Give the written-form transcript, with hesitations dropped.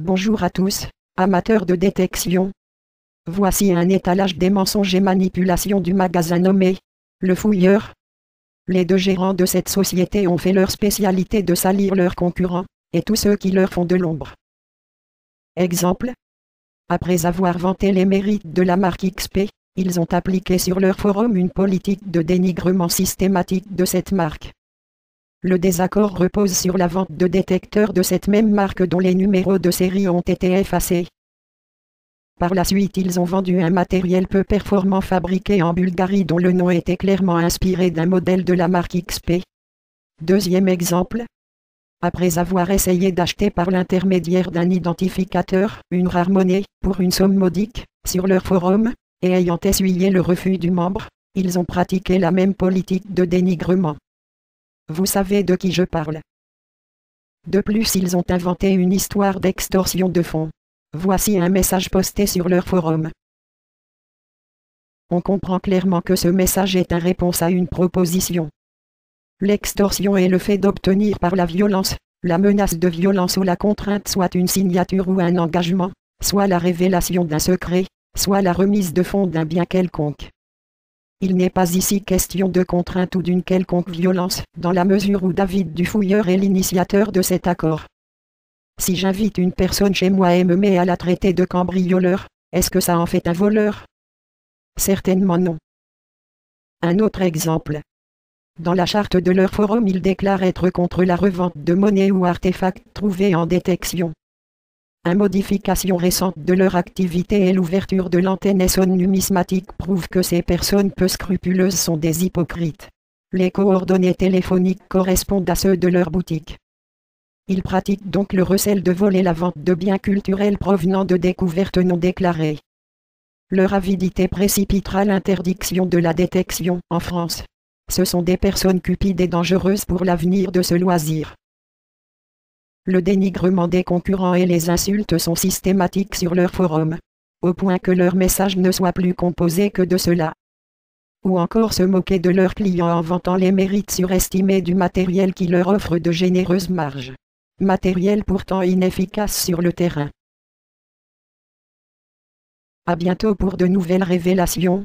Bonjour à tous, amateurs de détection. Voici un étalage des mensonges et manipulations du magasin nommé Le Fouilleur. Les deux gérants de cette société ont fait leur spécialité de salir leurs concurrents, et tous ceux qui leur font de l'ombre. Exemple. Après avoir vanté les mérites de la marque XP, ils ont appliqué sur leur forum une politique de dénigrement systématique de cette marque. Le désaccord repose sur la vente de détecteurs de cette même marque dont les numéros de série ont été effacés. Par la suite, ils ont vendu un matériel peu performant fabriqué en Bulgarie dont le nom était clairement inspiré d'un modèle de la marque XP. Deuxième exemple. Après avoir essayé d'acheter par l'intermédiaire d'un identificateur une rare monnaie, pour une somme modique, sur leur forum, et ayant essuyé le refus du membre, ils ont pratiqué la même politique de dénigrement. Vous savez de qui je parle. De plus, ils ont inventé une histoire d'extorsion de fonds. Voici un message posté sur leur forum. On comprend clairement que ce message est une réponse à une proposition. L'extorsion est le fait d'obtenir par la violence, la menace de violence ou la contrainte soit une signature ou un engagement, soit la révélation d'un secret, soit la remise de fonds d'un bien quelconque. Il n'est pas ici question de contrainte ou d'une quelconque violence, dans la mesure où David du Fouilleur est l'initiateur de cet accord. Si j'invite une personne chez moi et me mets à la traiter de cambrioleur, est-ce que ça en fait un voleur? Certainement non. Un autre exemple. Dans la charte de leur forum, ils déclarent être contre la revente de monnaie ou artefacts trouvés en détection. Une modification récente de leur activité et l'ouverture de l'antenne Esson numismatique prouvent que ces personnes peu scrupuleuses sont des hypocrites. Les coordonnées téléphoniques correspondent à ceux de leur boutique. Ils pratiquent donc le recel de vol et la vente de biens culturels provenant de découvertes non déclarées. Leur avidité précipitera l'interdiction de la détection en France. Ce sont des personnes cupides et dangereuses pour l'avenir de ce loisir. Le dénigrement des concurrents et les insultes sont systématiques sur leur forum, au point que leur message ne soit plus composé que de cela. Ou encore se moquer de leurs clients en vantant les mérites surestimés du matériel qui leur offre de généreuses marges. Matériel pourtant inefficace sur le terrain. À bientôt pour de nouvelles révélations.